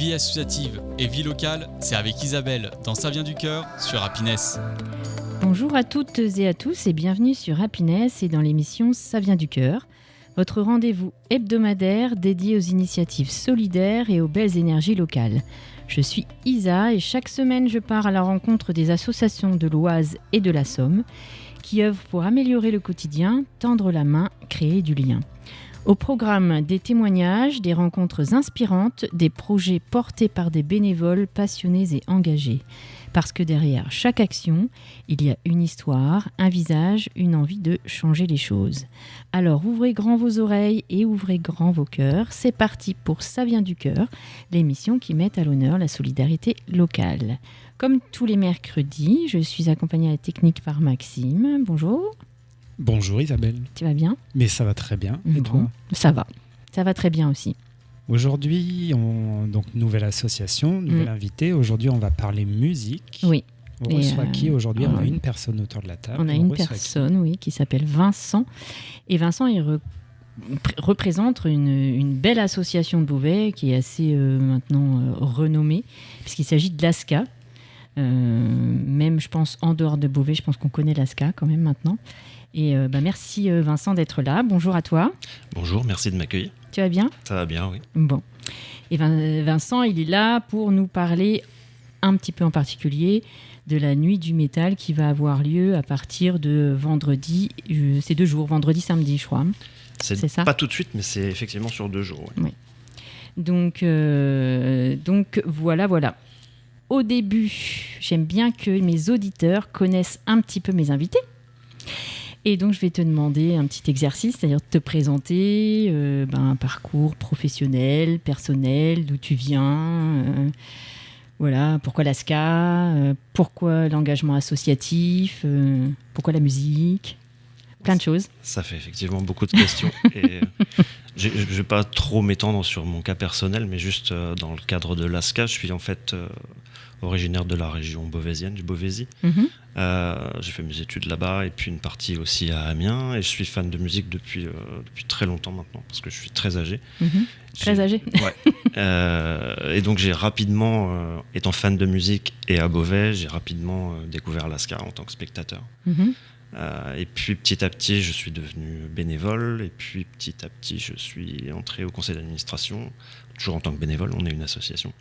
Vie associative et vie locale, c'est avec Isabelle dans Ça vient du cœur sur Happiness. Bonjour à toutes et à tous et bienvenue sur Happiness et dans l'émission Ça vient du cœur, votre rendez-vous hebdomadaire dédié aux initiatives solidaires et aux belles énergies locales. Je suis Isa et chaque semaine je pars à la rencontre des associations de l'Oise et de la Somme qui œuvrent pour améliorer le quotidien, tendre la main, créer du lien. Au programme, des témoignages, des rencontres inspirantes, des projets portés par des bénévoles passionnés et engagés. Parce que derrière chaque action, il y a une histoire, un visage, une envie de changer les choses. Alors ouvrez grand vos oreilles et ouvrez grand vos cœurs. C'est parti pour Ça vient du cœur, l'émission qui met à l'honneur la solidarité locale. Comme tous les mercredis, je suis accompagnée à la technique par Maxime. Bonjour. Bonjour Isabelle. Tu vas bien ? Mais ça va très bien. Et toi ? Ça va très bien aussi. Aujourd'hui, donc nouvelle association, nouvel invité. Aujourd'hui, on va parler musique. Oui. On reçoit qui aujourd'hui ? On a une personne autour de la table. On a une personne, oui, qui s'appelle Vincent. Et Vincent, il représente une belle association de Beauvais qui est assez maintenant renommée, puisqu'il s'agit de l'ASCA. Même, je pense, en dehors de Beauvais, je pense qu'on connaît l'ASCA quand même maintenant. Et merci Vincent d'être là. Bonjour à toi. Bonjour, merci de m'accueillir. Tu vas bien ? Ça va bien, oui. Bon. Et Vincent, il est là pour nous parler un petit peu en particulier de la nuit du métal qui va avoir lieu à partir de vendredi. C'est 2 jours, vendredi, samedi, je crois. C'est ça ? Pas tout de suite, mais c'est effectivement sur 2 jours. Ouais. Oui. Donc voilà. Au début, j'aime bien que mes auditeurs connaissent un petit peu mes invités. Et donc, je vais te demander un petit exercice, c'est-à-dire de te présenter un parcours professionnel, personnel, d'où tu viens, voilà, pourquoi l'ASCA, pourquoi l'engagement associatif, pourquoi la musique, plein de choses. Ça fait effectivement beaucoup de questions. Et je ne vais pas trop m'étendre sur mon cas personnel, mais juste dans le cadre de l'ASCA, je suis en fait originaire de la région beauvaisienne, du Beauvaisis. J'ai fait mes études là-bas et puis une partie aussi à Amiens. Et je suis fan de musique depuis très longtemps maintenant, parce que je suis très âgé. Très âgé. Ouais. Et donc j'ai rapidement, étant fan de musique et à Beauvais, j'ai rapidement découvert l'ASCA en tant que spectateur. Et puis petit à petit, je suis devenu bénévole. Et puis petit à petit, je suis entré au conseil d'administration, toujours en tant que bénévole. On est une association.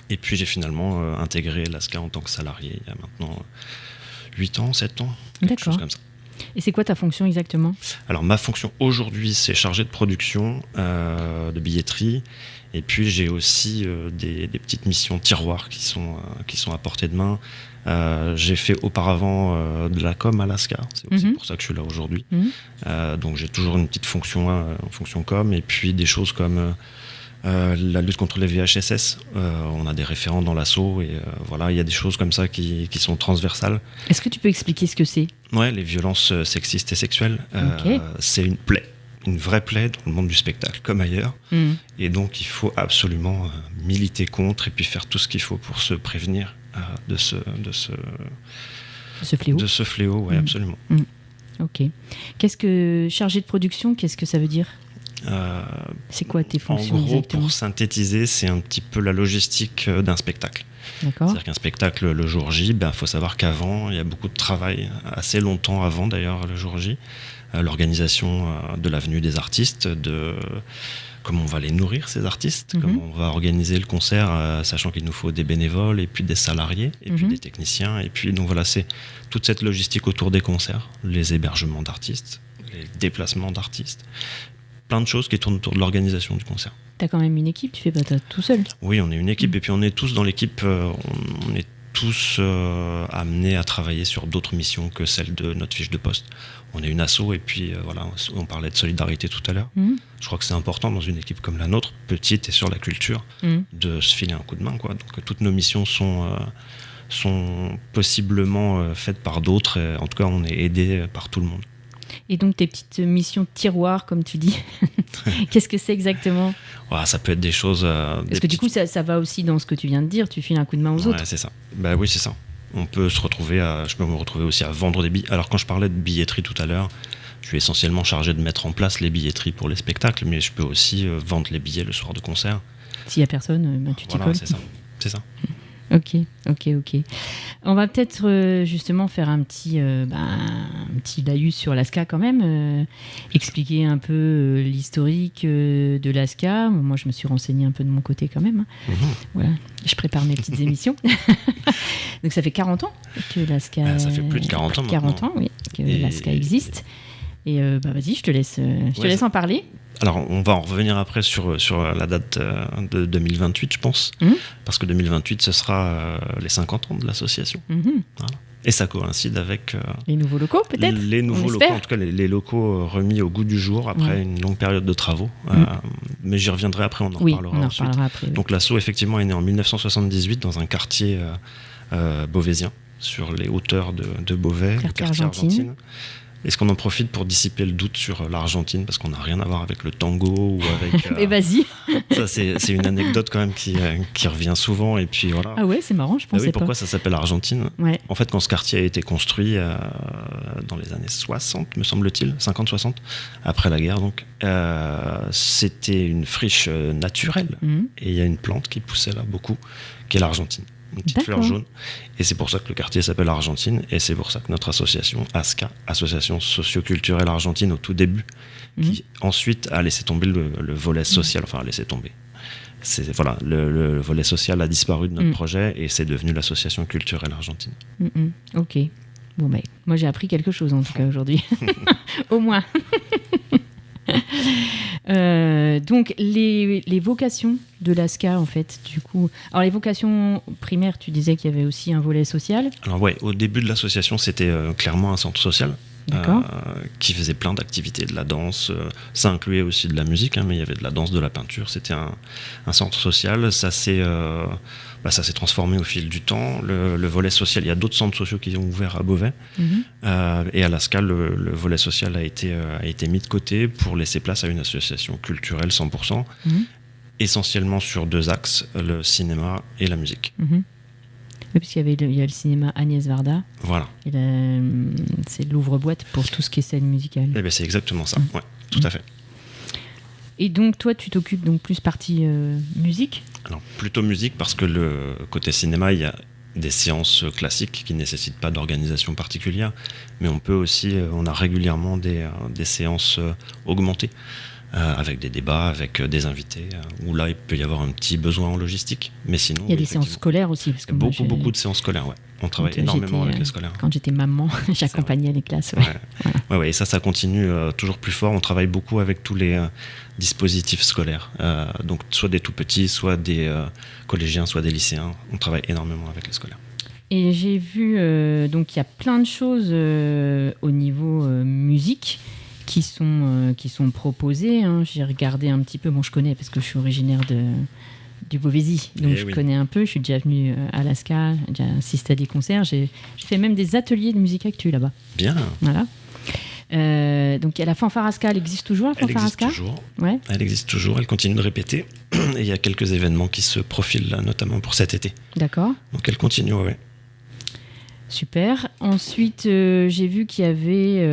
Et puis j'ai finalement intégré l'ASCA en tant que salarié il y a maintenant 8 ans, 7 ans, quelque chose comme ça. Et c'est quoi ta fonction exactement ? Alors ma fonction aujourd'hui, c'est chargé de production, de billetterie. Et puis j'ai aussi des petites missions tiroirs qui sont à portée de main. J'ai fait auparavant de la com à l'ASCA, c'est aussi pour ça que je suis là aujourd'hui. Donc j'ai toujours une petite fonction en fonction com. Et puis des choses comme la lutte contre les VHSS, on a des référents dans l'asso et voilà, il y a des choses comme ça qui sont transversales. Est-ce que tu peux expliquer ce que c'est ? Ouais, les violences sexistes et sexuelles, c'est une plaie, une vraie plaie dans le monde du spectacle comme ailleurs. Et donc il faut absolument militer contre et puis faire tout ce qu'il faut pour se prévenir de ce fléau. De ce fléau, ouais, absolument. Ok. Chargé de production, qu'est-ce que ça veut dire ? C'est quoi tes fonctions exactement ? En gros, exactement ? pour synthétiser, c'est un petit peu la logistique d'un spectacle. D'accord. C'est-à-dire qu'un spectacle le jour J, faut savoir qu'avant, il y a beaucoup de travail, assez longtemps avant d'ailleurs le jour J, l'organisation de la venue des artistes, de comment on va les nourrir ces artistes, comment on va organiser le concert, sachant qu'il nous faut des bénévoles et puis des salariés et puis des techniciens. Et puis donc voilà, c'est toute cette logistique autour des concerts, les hébergements d'artistes, les déplacements d'artistes. Plein de choses qui tournent autour de l'organisation du concert. T'as quand même une équipe, tu fais pas ça tout seul ? Oui, on est une équipe et puis on est tous dans l'équipe, on est tous amenés à travailler sur d'autres missions que celles de notre fiche de poste. On est une asso et puis voilà, on parlait de solidarité tout à l'heure. Je crois que c'est important dans une équipe comme la nôtre, petite et sur la culture, de se filer un coup de main, quoi. Donc toutes nos missions sont possiblement faites par d'autres. Et en tout cas, on est aidé par tout le monde. Et donc tes petites missions tiroirs, comme tu dis, qu'est-ce que c'est exactement ? Ça peut être des choses... Parce que du coup, ça va aussi dans ce que tu viens de dire, tu files un coup de main aux autres. Ouais, c'est ça. Oui, c'est ça. Je peux me retrouver aussi à vendre des billets. Alors quand je parlais de billetterie tout à l'heure, je suis essentiellement chargé de mettre en place les billetteries pour les spectacles, mais je peux aussi vendre les billets le soir de concert. S'il n'y a personne, tu t'y Voilà, colles. c'est ça. Ok. On va peut-être justement faire un petit laïus sur l'ASCA quand même, expliquer un peu l'historique de l'ASCA. Bon, moi, je me suis renseignée un peu de mon côté quand même. Voilà, je prépare mes petites émissions. Donc ça fait 40 ans que l'ASCA... ça fait plus de 40 ans maintenant. 40 ans, oui, que l'ASCA existe. Et vas-y, je te laisse en parler. Alors, on va en revenir après sur la date de 2028, je pense. Parce que 2028, ce sera les 50 ans de l'association. Voilà. Et ça coïncide avec... les nouveaux locaux, peut-être. Les nouveaux locaux, en tout cas les locaux remis au goût du jour après une longue période de travaux. Mais j'y reviendrai après, on en reparlera ensuite. Après, oui. Donc l'asso, effectivement, est né en 1978 dans un quartier beauvaisien, sur les hauteurs de Beauvais, le quartier Argentine. Est-ce qu'on en profite pour dissiper le doute sur l'Argentine, parce qu'on n'a rien à voir avec le tango ou avec... Et vas-y. Ça, c'est une anecdote quand même qui revient souvent, et puis voilà. Ah ouais, c'est marrant, je pensais pas. Pourquoi ça s'appelle Argentine ? Ouais. En fait, quand ce quartier a été construit dans les années 60, me semble-t-il, 50-60, après la guerre donc, c'était une friche naturelle, et il y a une plante qui poussait là beaucoup, qui est l'Argentine. Une petite fleur jaune. Et c'est pour ça que le quartier s'appelle Argentine. Et c'est pour ça que notre association, ASCA, Association Socioculturelle Argentine, au tout début, qui ensuite a laissé tomber le volet social. Enfin, a laissé tomber. Voilà, le volet social a disparu de notre projet et c'est devenu l'Association culturelle argentine. Ok. Bon, moi j'ai appris quelque chose en tout cas aujourd'hui. Au moins. Donc les vocations de l'ASCA en fait, du coup, alors les vocations primaires, tu disais qu'il y avait aussi un volet social. Alors ouais, au début de l'association c'était clairement un centre social qui faisait plein d'activités, de la danse, ça incluait aussi de la musique, mais il y avait de la danse, de la peinture, c'était un centre social. Ça s'est transformé au fil du temps. Le volet social, il y a d'autres centres sociaux qui ont ouvert à Beauvais, et à l'ASCA, le volet social a été mis de côté pour laisser place à une association culturelle 100%, essentiellement sur 2 axes, le cinéma et la musique. Oui, parce qu'il y a le cinéma Agnès Varda. Voilà. Et c'est l'ouvre-boîte pour tout ce qui est scène musicale. Eh bien, c'est exactement ça, ouais, tout à fait. Et donc, toi, tu t'occupes donc plus partie musique ? Alors, plutôt musique, parce que le côté cinéma, il y a des séances classiques qui ne nécessitent pas d'organisation particulière, mais on a régulièrement des séances augmentées, avec des débats, avec des invités, où là, il peut y avoir un petit besoin en logistique. Mais sinon, il y a des séances scolaires aussi. Parce que beaucoup de séances scolaires, ouais. On travaille énormément avec les scolaires. Quand j'étais maman, j'accompagnais les classes. Ouais, et ça continue toujours plus fort. On travaille beaucoup avec tous les dispositifs scolaires. Donc, soit des tout petits, soit des collégiens, soit des lycéens. On travaille énormément avec les scolaires. Et j'ai vu, donc il y a plein de choses au niveau musique qui sont proposées. J'ai regardé un petit peu, je connais parce que je suis originaire du Beauvaisis, donc connais un peu. Je suis déjà venue à l'ASCA, j'ai déjà assisté à des concerts. J'ai fait même des ateliers de musique actuelle là-bas. Bien. Voilà. Donc il y a la fanfare ASCA, elle existe toujours, la fanfare ASCA ? Ouais. Elle existe toujours, elle continue de répéter. Et il y a quelques événements qui se profilent là, notamment pour cet été. D'accord. Donc elle continue, ouais. Super. Ensuite, j'ai vu qu'il y avait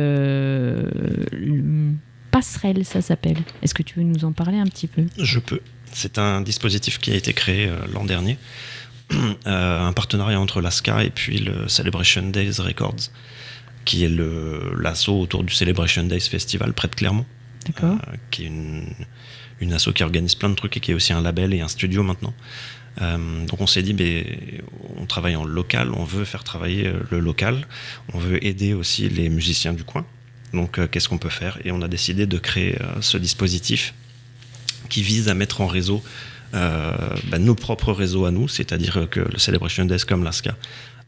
Passerelle, ça s'appelle. Est-ce que tu veux nous en parler un petit peu ? Je peux. C'est un dispositif qui a été créé l'an dernier, un partenariat entre l'ASCA et puis le Celebration Days Records, qui est l'asso autour du Celebration Days Festival près de Clermont. D'accord. Qui est une asso qui organise plein de trucs et qui est aussi un label et un studio maintenant. Donc on s'est dit, on travaille en local, on veut faire travailler le local, on veut aider aussi les musiciens du coin. Donc qu'est-ce qu'on peut faire ? Et on a décidé de créer ce dispositif qui vise à mettre en réseau nos propres réseaux à nous, c'est-à-dire que le Celebration Days comme l'ASCA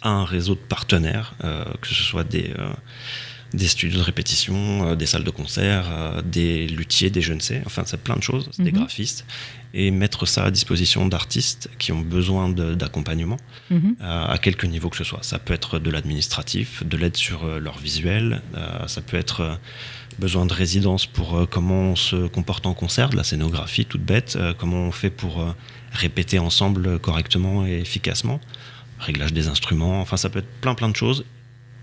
a un réseau de partenaires, que ce soit des studios de répétition, des salles de concert, des luthiers, des je ne sais, enfin c'est plein de choses, des graphistes, et mettre ça à disposition d'artistes qui ont besoin d'accompagnement à quelque niveau que ce soit. Ça peut être de l'administratif, de l'aide sur leur visuel, ça peut être besoin de résidence pour comment on se comporte en concert, de la scénographie toute bête, comment on fait pour répéter ensemble correctement et efficacement, réglage des instruments, enfin ça peut être plein de choses,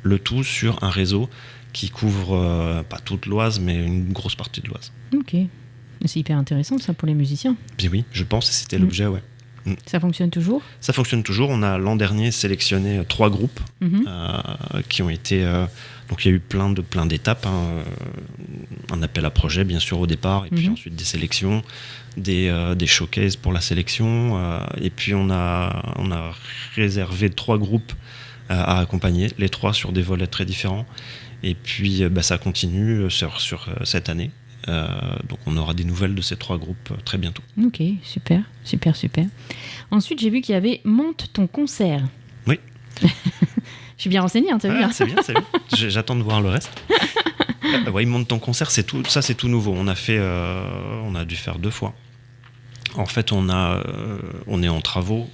le tout sur un réseau qui couvre pas toute l'Oise, mais une grosse partie de l'Oise. Ok. C'est hyper intéressant ça pour les musiciens. Bien oui, je pense que c'était l'objet, ouais. Ça fonctionne toujours ? Ça fonctionne toujours. On a l'an dernier sélectionné 3 groupes qui ont été... donc il y a eu plein d'étapes. Un appel à projet, bien sûr, au départ, et puis ensuite des sélections, des showcases pour la sélection. Et puis on a réservé 3 groupes à accompagner, les 3 sur des volets très différents. Et puis ça continue sur cette année. Donc on aura des nouvelles de ces 3 groupes très bientôt. Ok, super. Ensuite, j'ai vu qu'il y avait Monte ton concert. Oui. Je suis bien renseignée, t'as vu, hein. C'est bien. J'attends de voir le reste. Ouais, Monte ton concert, c'est tout nouveau. On a dû faire 2 fois. En fait, on est en travaux,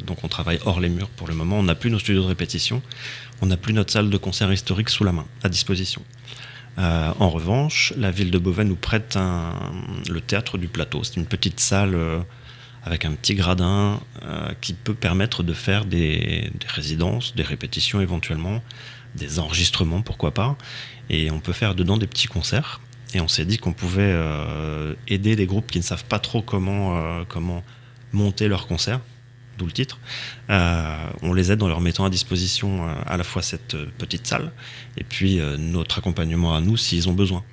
donc on travaille hors les murs pour le moment. On n'a plus nos studios de répétition, on n'a plus notre salle de concert historique sous la main, à disposition. En revanche, la ville de Beauvais nous prête le théâtre du plateau. C'est une petite salle avec un petit gradin qui peut permettre de faire des résidences, des répétitions éventuellement, des enregistrements, pourquoi pas. Et on peut faire dedans des petits concerts. Et on s'est dit qu'on pouvait aider des groupes qui ne savent pas trop comment monter leur concert, d'où le titre. On les aide en leur mettant à disposition à la fois cette petite salle et puis notre accompagnement à nous s'ils ont besoin.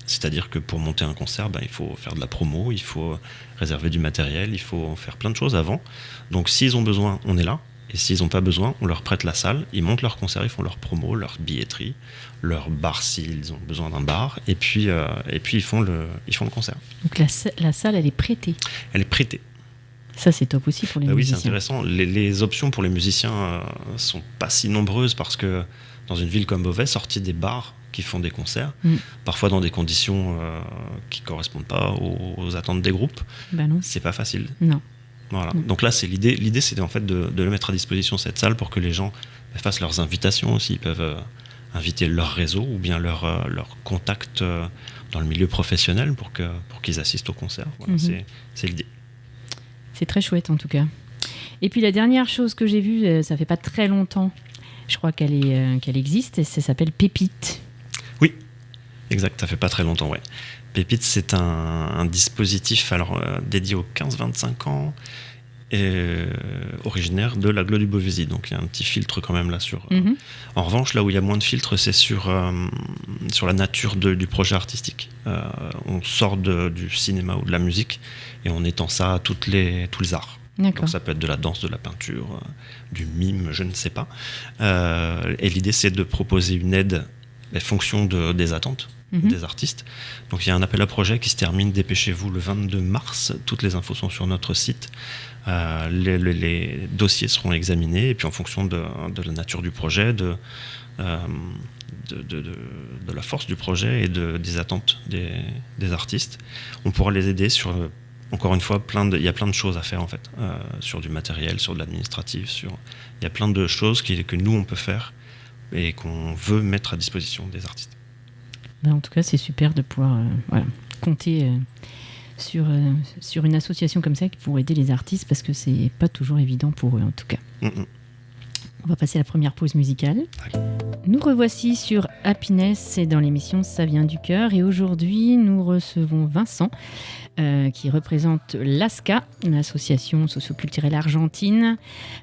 C'est-à-dire que pour monter un concert, il faut faire de la promo, il faut réserver du matériel, il faut faire plein de choses avant. Donc s'ils ont besoin, on est là. Et s'ils n'ont pas besoin, on leur prête la salle, ils montent leur concert, ils font leur promo, leur billetterie, leur bar s'ils ont besoin d'un bar, et puis ils font le concert. Donc la salle, elle est prêtée. Elle est prêtée. Ça, c'est top aussi pour les musiciens. Oui, c'est intéressant. Les options pour les musiciens sont pas si nombreuses parce que dans une ville comme Beauvais, sortir des bars qui font des concerts, parfois dans des conditions qui correspondent pas aux attentes des groupes, non. C'est pas facile. Non. Voilà. Donc là, c'est l'idée, c'est en fait de le mettre à disposition cette salle pour que les gens fassent leurs invitations aussi. Ils peuvent inviter leur réseau ou bien leur contact dans le milieu professionnel pour qu'ils assistent au concert. Voilà, c'est l'idée. C'est très chouette en tout cas. Et puis la dernière chose que j'ai vue, ça fait pas très longtemps, je crois qu'elle existe, et ça s'appelle Pépite. Oui, exact, ça fait pas très longtemps, ouais. Pépite, c'est un dispositif dédié aux 15-25 ans, originaire de l'Aglo du Beauvaisis. Donc il y a un petit filtre quand même là sur... En revanche, là où il y a moins de filtres, c'est sur la nature du projet artistique. On sort du cinéma ou de la musique et on étend ça à tous les arts. D'accord. Donc ça peut être de la danse, de la peinture, du mime, je ne sais pas. Et l'idée, c'est de proposer une aide en fonction des attentes des artistes. Donc il y a un appel à projet qui se termine, dépêchez-vous, le 22 mars. Toutes les infos sont sur notre site. Les dossiers seront examinés et puis en fonction de la nature du projet, de la force du projet et des attentes des artistes, on pourra les aider sur... Encore une fois, il y a plein de choses à faire en fait, sur du matériel, sur de l'administratif, il y a plein de choses que nous on peut faire et qu'on veut mettre à disposition des artistes. En tout cas, c'est super de pouvoir compter sur une association comme ça pour aider les artistes parce que c'est pas toujours évident pour eux en tout cas. On va passer à la première pause musicale. Nous revoici sur Happiness et dans l'émission Ça vient du cœur. Et aujourd'hui, nous recevons Vincent qui représente l'ASCA, l'association socio-culturelle argentine,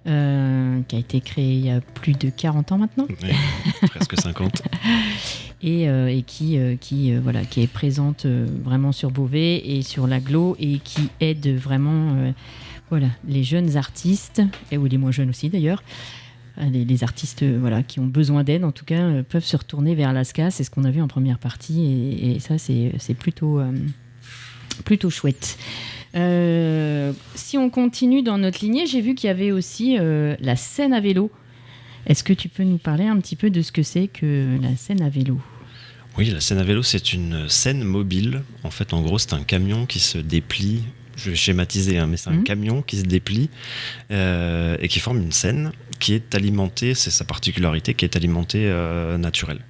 qui a été créée il y a plus de 40 ans maintenant. Oui, presque 50. Et qui est présente vraiment sur Beauvais et sur l'Aglo et qui aide vraiment les jeunes artistes, ou les moins jeunes aussi d'ailleurs. Les artistes qui ont besoin d'aide, en tout cas, peuvent se retourner vers l'ASCA. C'est ce qu'on a vu en première partie. Et ça, c'est plutôt chouette. Si on continue dans notre lignée, j'ai vu qu'il y avait aussi la scène à vélo. Est-ce que tu peux nous parler un petit peu de ce que c'est que la scène à vélo ? Oui, la scène à vélo, c'est une scène mobile. En fait, en gros, c'est un camion qui se déplie. Je vais schématiser, mais c'est un camion qui se déplie et qui forme une scène qui est alimentée, c'est sa particularité, qui est alimentée naturelle.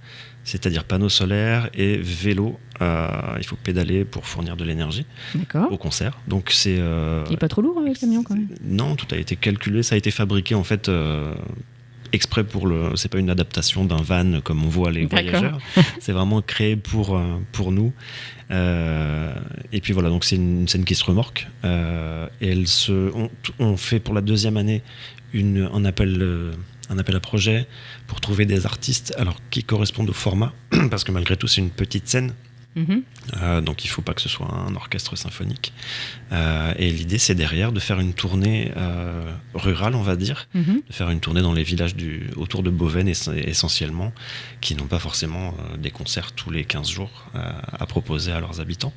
C'est-à-dire panneaux solaires et vélo. Il faut pédaler pour fournir de l'énergie au concert. Donc c'est, il n'est pas trop lourd le camion quand même ? Non, tout a été calculé. Ça a été fabriqué en fait exprès c'est pas une adaptation d'un van comme on voit les voyageurs. C'est vraiment créé pour nous. Et puis voilà, donc c'est une scène qui se remorque. Et on fait pour la deuxième année un appel à projet pour trouver des artistes qui correspondent au format, parce que malgré tout c'est une petite scène. Donc il ne faut pas que ce soit un orchestre symphonique. Et l'idée, c'est derrière de faire une tournée rurale, on va dire, de faire une tournée dans les villages autour de Boven essentiellement, qui n'ont pas forcément des concerts tous les 15 jours à proposer à leurs habitants.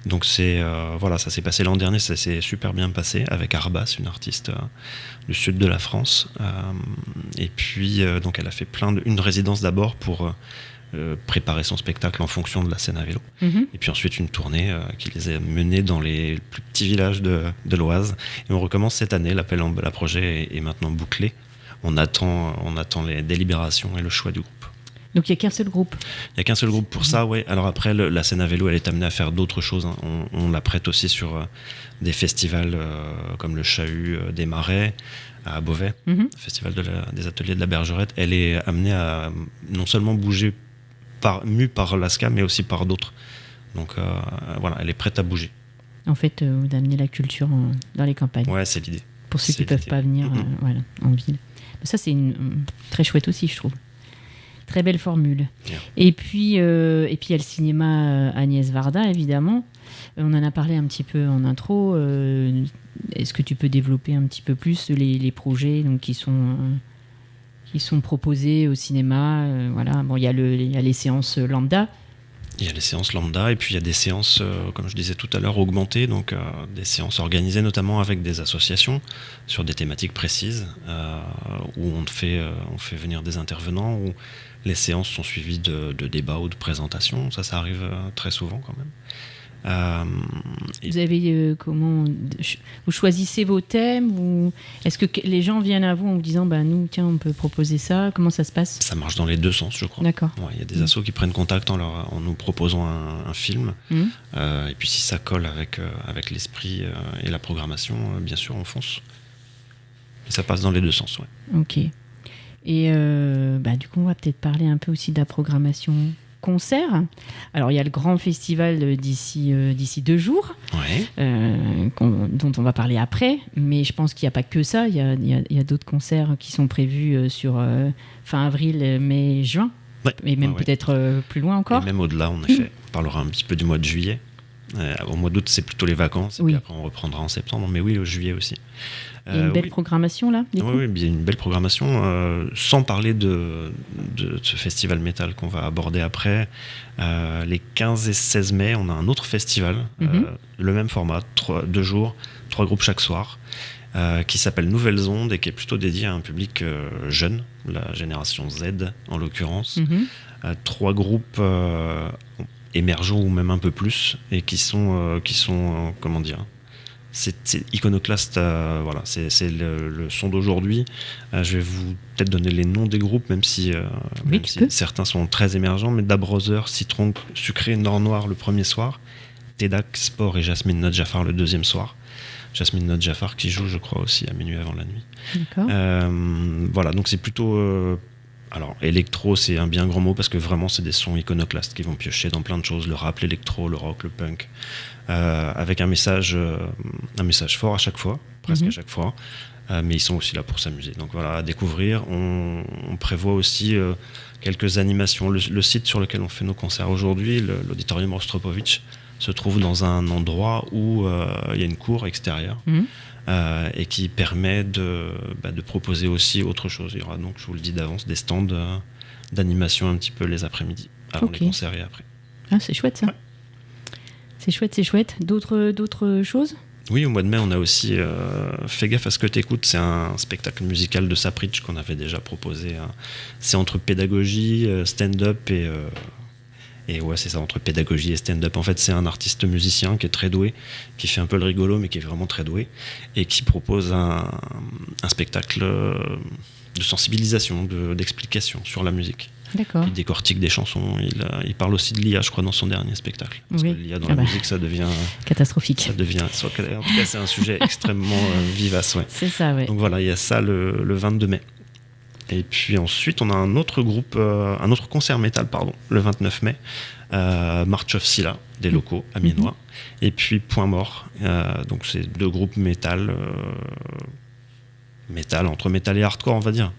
Donc ça s'est passé l'an dernier, ça s'est super bien passé avec Arbas, une artiste du sud de la France. Et puis donc elle a fait une résidence d'abord pour préparer son spectacle en fonction de la scène à vélo. Et puis ensuite une tournée qui les a menés dans les plus petits villages de l'Oise. Et on recommence cette année, l'appel à projet est maintenant bouclé. On attend les délibérations et le choix du groupe. Donc il n'y a qu'un seul groupe. Il n'y a qu'un seul groupe pour ça, ouais. Alors après, la scène à vélo, elle est amenée à faire d'autres choses, hein. On la prête aussi sur des festivals comme le Chahut des Marais, à Beauvais, festival des ateliers de la Bergerette. Elle est amenée à non seulement bouger mue par l'ASCA, mais aussi par d'autres. Donc voilà, elle est prête à bouger. En fait, d'amener la culture dans les campagnes. Ouais, c'est l'idée. Pour ceux qui ne peuvent pas venir en ville. Ça, c'est très chouette aussi, je trouve. Très belle formule. Yeah. Et puis, il y a le cinéma Agnès Varda, évidemment. On en a parlé un petit peu en intro. Est-ce que tu peux développer un petit peu plus les projets donc, qui sont proposés au cinéma? Voilà. Bon, il y a les séances lambda. Il y a les séances lambda et puis il y a des séances, comme je disais tout à l'heure, augmentées, donc des séances organisées notamment avec des associations sur des thématiques précises où on fait venir des intervenants, où les séances sont suivies de débats ou de présentations. Ça arrive très souvent quand même. Vous avez vous choisissez vos thèmes ou est-ce que les gens viennent à vous en vous disant nous tiens on peut proposer ça? Comment ça se passe? Ça marche dans les deux sens, je crois. D'accord. Ouais, il y a des assos qui prennent contact en nous proposant un film et puis si ça colle avec l'esprit et la programmation, bien sûr on fonce. Et ça passe dans les deux sens, ouais. Ok. Et du coup on va peut-être parler un peu aussi de la programmation concert. Alors il y a le grand festival d'ici 2 jours, dont on va parler après, mais je pense qu'il n'y a pas que ça, il y a d'autres concerts qui sont prévus sur fin avril, mai, juin, et même peut-être plus loin encore. Et même au-delà, en effet. On parlera un petit peu du mois de juillet. Au mois d'août, c'est plutôt les vacances, et puis après on reprendra en septembre, mais oui, au juillet aussi. Il y a une belle programmation là, du coup. Oui, il y a une belle programmation, sans parler de ce festival métal qu'on va aborder après. Les 15 et 16 mai, on a un autre festival, le même format, 2 jours, 3 groupes chaque soir, qui s'appelle Nouvelles Ondes et qui est plutôt dédié à un public jeune, la génération Z en l'occurrence. 3 groupes émergents ou même un peu plus, et qui sont comment dire, c'est iconoclaste, voilà, c'est le son d'aujourd'hui. Je vais vous peut-être donner les noms des groupes, même si certains sont très émergents, mais Dabrother, Citron Sucré, Nord Noir le premier soir, Tedak, Sport et Jasmine Not Jafar le deuxième soir. Jasmine Not Jafar qui joue, je crois, aussi à Minuit avant la nuit. D'accord. Voilà, donc c'est plutôt... alors, électro, c'est un bien grand mot parce que vraiment, c'est des sons iconoclastes qui vont piocher dans plein de choses, le rap, l'électro, le rock, le punk, avec un message fort à chaque fois, presque à chaque fois, mais ils sont aussi là pour s'amuser. Donc voilà, à découvrir. On prévoit aussi quelques animations. Le site sur lequel on fait nos concerts aujourd'hui, l'auditorium Rostropovitch, se trouve dans un endroit où il y a une cour extérieure. Et qui permet de proposer aussi autre chose. Il y aura donc, je vous le dis d'avance, des stands d'animation un petit peu les après-midi, avant les concerts et après. Ah, c'est chouette ça. Ouais. C'est chouette. D'autres choses? Oui, au mois de mai, on a aussi Fais gaffe à ce que t'écoutes. C'est un spectacle musical de Sapritch qu'on avait déjà proposé. C'est entre pédagogie, stand-up et ouais, c'est ça, entre pédagogie et stand-up. En fait, c'est un artiste musicien qui est très doué, qui fait un peu le rigolo, mais qui est vraiment très doué, et qui propose un spectacle de sensibilisation, d'explication sur la musique. D'accord. Il décortique des chansons. Il parle aussi de l'IA, je crois, dans son dernier spectacle. Parce que l'IA dans la musique, ça devient... catastrophique. Ça devient... En tout cas, c'est un sujet extrêmement vivace. Ouais. C'est ça, ouais. Donc voilà, il y a ça le 22 mai. Et puis ensuite, on a un autre concert métal, le 29 mai, March of Scylla, des locaux amiénois. Et puis Point Mort, donc c'est 2 groupes métal, entre métal et hardcore, on va dire.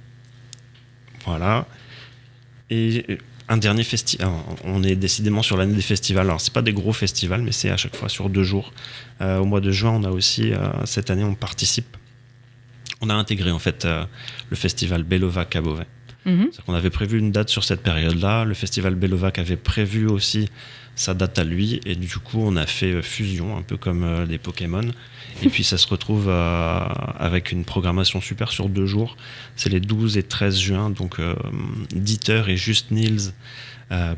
Voilà. Et un dernier festival. On est décidément sur l'année des festivals. Alors, c'est pas des gros festivals, mais c'est à chaque fois sur 2 jours. Au mois de juin, on a aussi, cette année, on participe. On a intégré, en fait, le festival Belovac à Beauvais. C'est-à-dire qu'on avait prévu une date sur cette période-là. Le festival Belovac avait prévu aussi sa date à lui. Et du coup, on a fait fusion, un peu comme des Pokémon. Et puis, ça se retrouve avec une programmation super sur 2 jours. C'est les 12 et 13 juin. Donc, Dieter et Just Nils,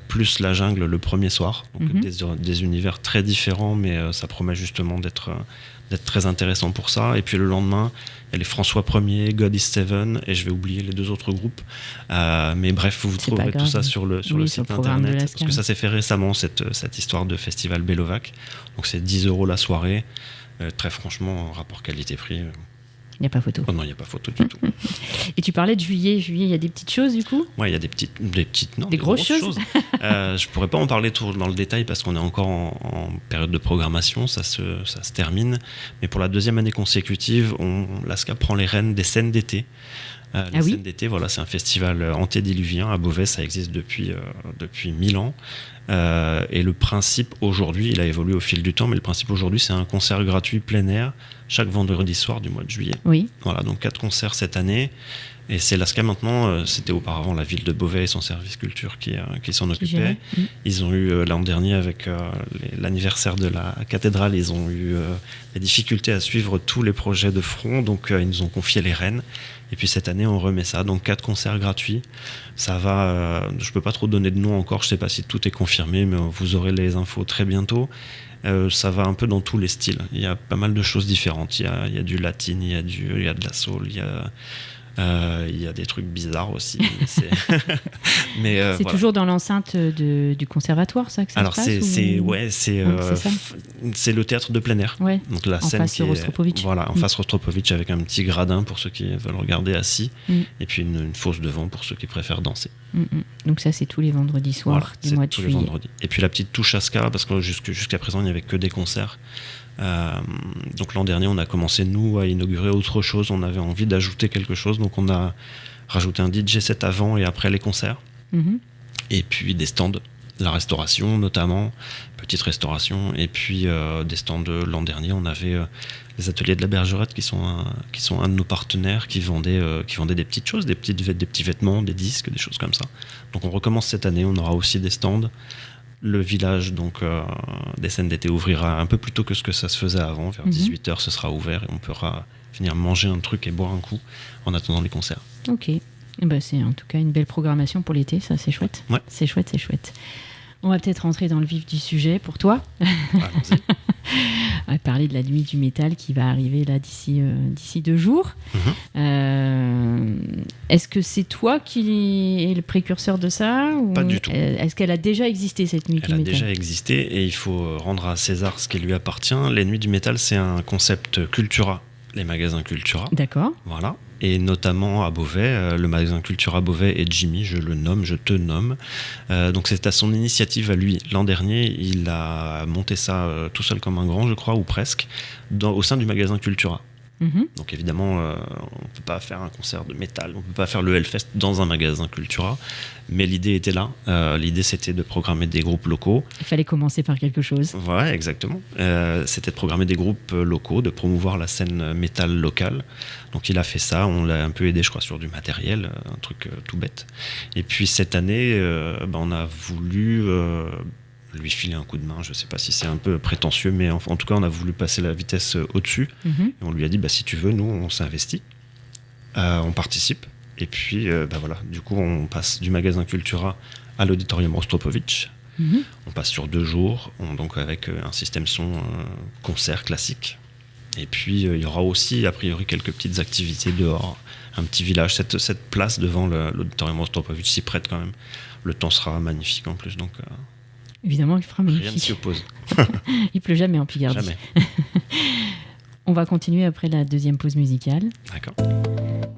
plus La Jungle le premier soir. Donc, des univers très différents, mais ça promet justement d'être très intéressant pour ça. Et puis, le lendemain, il y a les François 1er, God is Seven, et je vais oublier les 2 autres groupes. Mais bref, vous trouverez tout ça sur le site internet. Parce que ça s'est fait récemment, cette histoire de festival Belovac. Donc, c'est 10 € la soirée. Très franchement, rapport qualité-prix. Il n'y a pas photo. Oh non, il n'y a pas photo du tout. Et tu parlais de juillet. Juillet, il y a des petites choses du coup ? Ouais, il y a des grosses choses. Je pourrais pas en parler tout dans le détail parce qu'on est encore en période de programmation, ça se termine. Mais pour la 2e année consécutive, l'ASCA prend les rênes des scènes d'été. Scènes d'été, voilà, c'est un festival antédiluvien à Beauvais, ça existe depuis 1000 ans. Et le principe aujourd'hui, il a évolué au fil du temps, mais le principe aujourd'hui, c'est un concert gratuit plein air chaque vendredi soir du mois de juillet. Oui. Voilà, donc 4 concerts cette année. Et c'est l'ASCA maintenant, c'était auparavant la ville de Beauvais et son service culture qui s'en occupait. Ils ont eu l'an dernier, avec l'anniversaire de la cathédrale, ils ont eu des difficultés à suivre tous les projets de front, donc ils nous ont confié les rênes. Et puis cette année, on remet ça, donc 4 concerts gratuits. Ça va, je peux pas trop donner de nom encore, je sais pas si tout est confirmé, mais vous aurez les infos très bientôt. Ça va un peu dans tous les styles. Il y a pas mal de choses différentes. Il y a du latin, il y a de la soul, il y a des trucs bizarres aussi. C'est voilà. Toujours dans l'enceinte du conservatoire, ça que ça Alors se passe, c'est le théâtre de plein air. Ouais. Donc la en scène face Rostropovitch. Voilà, en face Rostropovitch, avec un petit gradin pour ceux qui veulent regarder assis, et puis une fosse devant pour ceux qui préfèrent danser. Donc ça, c'est tous les vendredis soirs du mois de juillet. Les vendredis. Et puis la petite touche ASCA, parce que jusqu'à présent, il n'y avait que des concerts. Donc l'an dernier, on a commencé, nous, à inaugurer autre chose. On avait envie d'ajouter quelque chose, donc on a rajouté un DJ set avant et après les concerts. Et puis des stands, la restauration notamment, petite restauration. Et puis des stands l'an dernier, on avait les ateliers de la Bergerette qui sont un de nos partenaires qui vendaient des petites choses, des petits vêtements, des disques, des choses comme ça. Donc on recommence cette année, on aura aussi des stands. Le village des scènes d'été ouvrira un peu plus tôt que ce que ça se faisait avant, vers 18h ce sera ouvert et on pourra venir manger un truc et boire un coup en attendant les concerts. Ok, c'est en tout cas une belle programmation pour l'été, ça c'est chouette. Ouais. C'est chouette. On va peut-être rentrer dans le vif du sujet pour toi. Allons-y. On va parler de la nuit du métal qui va arriver là d'ici 2 jours. Est-ce que c'est toi qui es le précurseur de ça ou Pas du tout. Est-ce qu'elle a déjà existé cette nuit du métal ? Elle a déjà existé et il faut rendre à César ce qui lui appartient. Les nuits du métal, c'est un concept Cultura, les magasins Cultura. D'accord. Voilà. Et notamment à Beauvais, le magasin Cultura Beauvais et Jimmy, je te nomme. Donc c'est à son initiative à lui. L'an dernier, il a monté ça tout seul comme un grand, je crois, ou presque, au sein du magasin Cultura. Donc évidemment, on ne peut pas faire un concert de métal, on ne peut pas faire le Hellfest dans un magasin Cultura, mais l'idée était là. L'idée, c'était de programmer des groupes locaux. Il fallait commencer par quelque chose. Ouais, exactement. C'était de programmer des groupes locaux, de promouvoir la scène métal locale. Donc il a fait ça, on l'a un peu aidé, je crois, sur du matériel, un truc tout bête. Et puis cette année, on a voulu lui filer un coup de main. Je ne sais pas si c'est un peu prétentieux, mais en tout cas, on a voulu passer la vitesse au-dessus. Et on lui a dit, si tu veux, nous, on s'investit, on participe. Et puis, voilà, du coup, on passe du magasin Cultura à l'auditorium Rostropovitch. On passe sur 2 jours, donc avec un système son concert classique. Et puis, il y aura aussi, a priori, quelques petites activités dehors. Un petit village. Cette place devant l'auditorium Rostropovitch s'y prête quand même. Le temps sera magnifique en plus, donc... Évidemment, il fera magnifique. Rien ne s'y oppose. Il pleut jamais en Picardie. Jamais. On va continuer après la deuxième pause musicale. D'accord.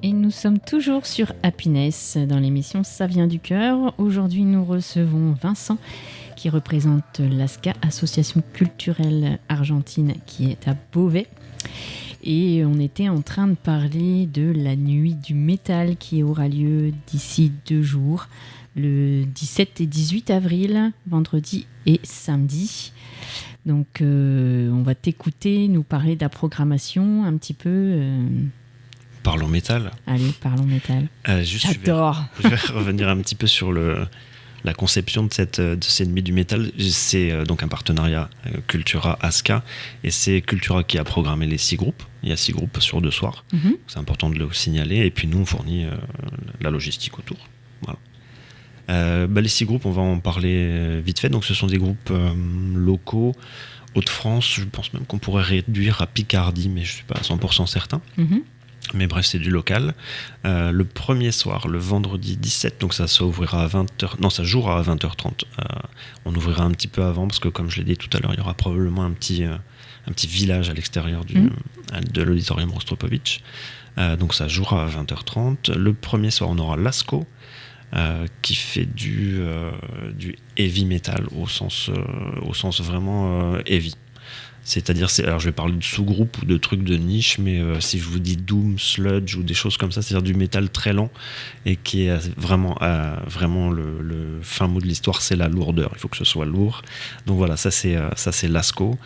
Et nous sommes toujours sur Happiness dans l'émission Ça vient du cœur. Aujourd'hui, nous recevons Vincent qui représente l'ASCA, Association culturelle argentine, qui est à Beauvais. Et on était en train de parler de la nuit du métal qui aura lieu d'ici 2 jours, le 17 et 18 avril, vendredi et samedi. Donc on va t'écouter, nous parler de la programmation un petit peu. Parlons métal. Allez, parlons métal. J'adore. Je vais revenir un petit peu sur la conception de cette nuit du métal. C'est donc un partenariat Cultura-ASCA, et c'est Cultura qui a programmé les 6 groupes. Il y a 6 groupes sur 2 soirs. Mm-hmm. C'est important de le signaler. Et puis nous, on fournit la logistique autour. Voilà. Les 6 groupes, on va en parler vite fait. Donc ce sont des groupes locaux. Hauts-de-France, je pense même qu'on pourrait réduire à Picardie, mais je ne suis pas à 100% certain. Mm-hmm. Mais bref, c'est du local. Le premier soir, le vendredi 17, donc ça ouvrira à 20h. Non, ça jouera à 20h30. On ouvrira un petit peu avant, parce que comme je l'ai dit tout à l'heure, il y aura probablement un petit village à l'extérieur de l'auditorium Rostropovitch. Donc ça jouera à 20h30. Le premier soir, on aura l'ASCO, qui fait du heavy metal au sens vraiment heavy. C'est-à-dire, alors je vais parler de sous-groupes ou de trucs de niche, mais si je vous dis doom, sludge ou des choses comme ça, c'est-à-dire du métal très lent et qui est vraiment le fin mot de l'histoire, c'est la lourdeur. Il faut que ce soit lourd. Donc voilà, ça c'est l'ASCO.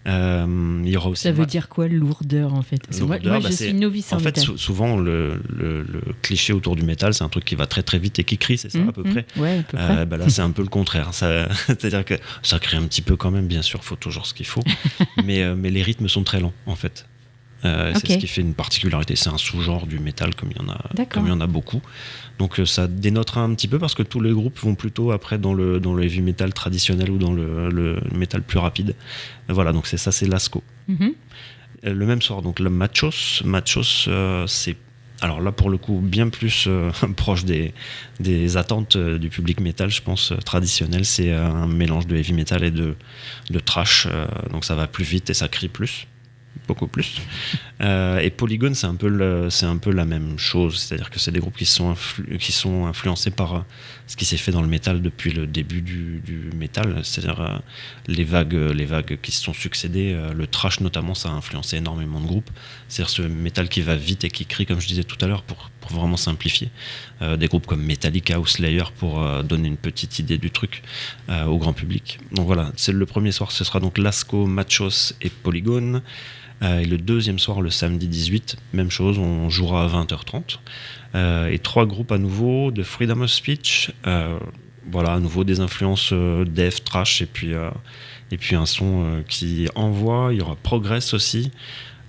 Il y aura aussi ça veut dire quoi, lourdeur, en fait? Moi je suis novice en métal. En fait, souvent, le cliché autour du métal, c'est un truc qui va très très vite et qui crie, c'est ça à peu près. Ouais, à peu près. Là, c'est un peu le contraire. C'est-à-dire que ça crie un petit peu quand même, bien sûr, il faut toujours ce qu'il faut. mais les rythmes sont très lents, en fait. C'est ce qui fait une particularité. C'est un sous-genre du métal, comme il y en a beaucoup. Donc ça dénotera un petit peu, parce que tous les groupes vont plutôt après dans le heavy metal traditionnel ou dans le métal plus rapide. Voilà, donc c'est l'ASCO. Mm-hmm. Le même soir, donc le Machos, c'est, alors là pour le coup bien plus proche des attentes du public métal, je pense, traditionnel. C'est un mélange de heavy metal et de thrash, donc ça va plus vite et ça crie plus. Beaucoup plus. Et Polygone, c'est un peu la même chose, c'est-à-dire que c'est des groupes qui sont influencés par ce qui s'est fait dans le métal depuis le début du métal, c'est-à-dire les vagues qui se sont succédées. Le thrash notamment, ça a influencé énormément de groupes, c'est-à-dire ce métal qui va vite et qui crie, comme je disais tout à l'heure, pour vraiment simplifier. Des groupes comme Metallica ou Slayer pour donner une petite idée du truc au grand public. Donc voilà, c'est le premier soir, ce sera donc l'ASCO, Machos et Polygone. Et le deuxième soir, le samedi 18, même chose, on jouera à 20h30. Et 3 groupes à nouveau de Freedom of Speech. Voilà, à nouveau des influences death, trash, et puis un son qui envoie. Il y aura Progress aussi,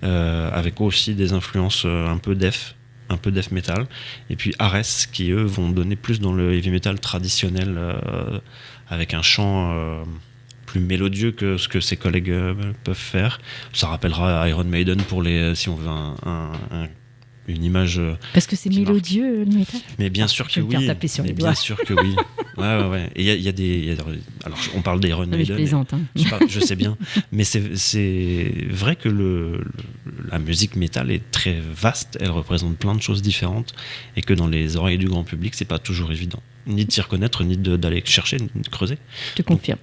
avec aussi des influences un peu death metal. Et puis Ares, qui eux vont donner plus dans le heavy metal traditionnel, avec un chant plus mélodieux que ce que ses collègues peuvent faire. Ça rappellera Iron Maiden si on veut une image. Parce que c'est mélodieux, le métal. Mais bien sûr que oui. Je vais me faire taper sur les doigts. Bien sûr que oui. Ouais. Et il y a alors on parle d'Iron Maiden. Je plaisante. Je sais bien. Mais c'est vrai que la musique métal est très vaste. Elle représente plein de choses différentes, et que dans les oreilles du grand public, c'est pas toujours évident, ni de s'y reconnaître, ni d'aller chercher, ni de creuser. Je te confirme.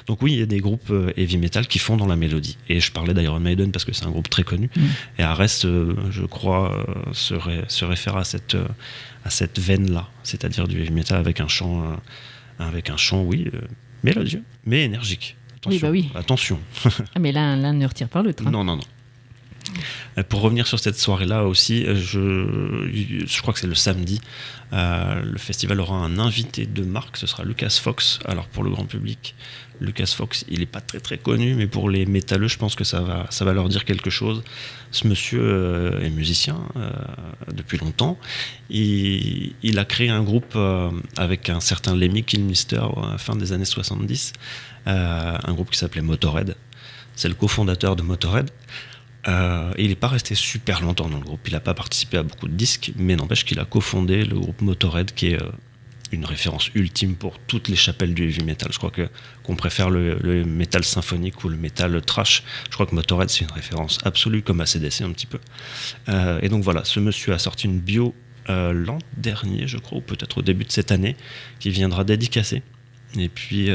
Donc oui, il y a des groupes heavy metal qui font dans la mélodie. Et je parlais d'Iron Maiden parce que c'est un groupe très connu. Et Ares, je crois, se réfère à cette veine-là, c'est-à-dire du heavy metal avec un chant, mélodieux, mais énergique. Attention, oui. Attention. Mais l'un ne retire pas l'autre. Non. Pour revenir sur cette soirée-là aussi, je crois que c'est le samedi, le festival aura un invité de marque, ce sera Lucas Fox. Alors pour le grand public, Lucas Fox, il n'est pas très très connu, mais pour les métalleux, je pense que ça va leur dire quelque chose. Ce monsieur est musicien depuis longtemps. Il a créé un groupe avec un certain Lemmy Kilmister à la fin des années 70, un groupe qui s'appelait Motorhead. C'est le cofondateur de Motorhead. Et il n'est pas resté super longtemps dans le groupe. Il n'a pas participé à beaucoup de disques, mais n'empêche qu'il a cofondé le groupe Motorhead, qui est une référence ultime pour toutes les chapelles du heavy metal. Je crois qu'on préfère le métal symphonique ou le métal thrash. Je crois que Motorhead, c'est une référence absolue, comme AC/DC un petit peu. Et donc voilà, ce monsieur a sorti une bio l'an dernier, je crois, ou peut-être au début de cette année, qui viendra dédicacer. Et puis,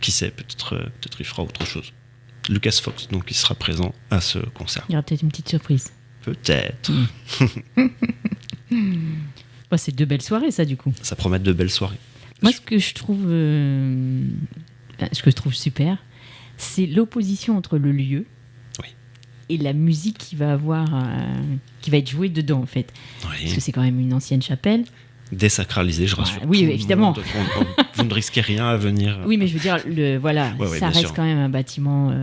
qui sait, peut-être il fera autre chose. Lucas Fox, donc, il sera présent à ce concert. Il y aura peut-être une petite surprise. Peut-être. C'est 2 belles soirées, ça, du coup. Ça promet de belles soirées. Moi, ce que je trouve super, c'est l'opposition entre le lieu et la musique qui va être jouée dedans, en fait. Oui. Parce que c'est quand même une ancienne chapelle. Désacralisé, je rassure. Oui, évidemment. Vous ne risquez rien à venir. Oui, mais je veux dire, ça reste quand même un bâtiment.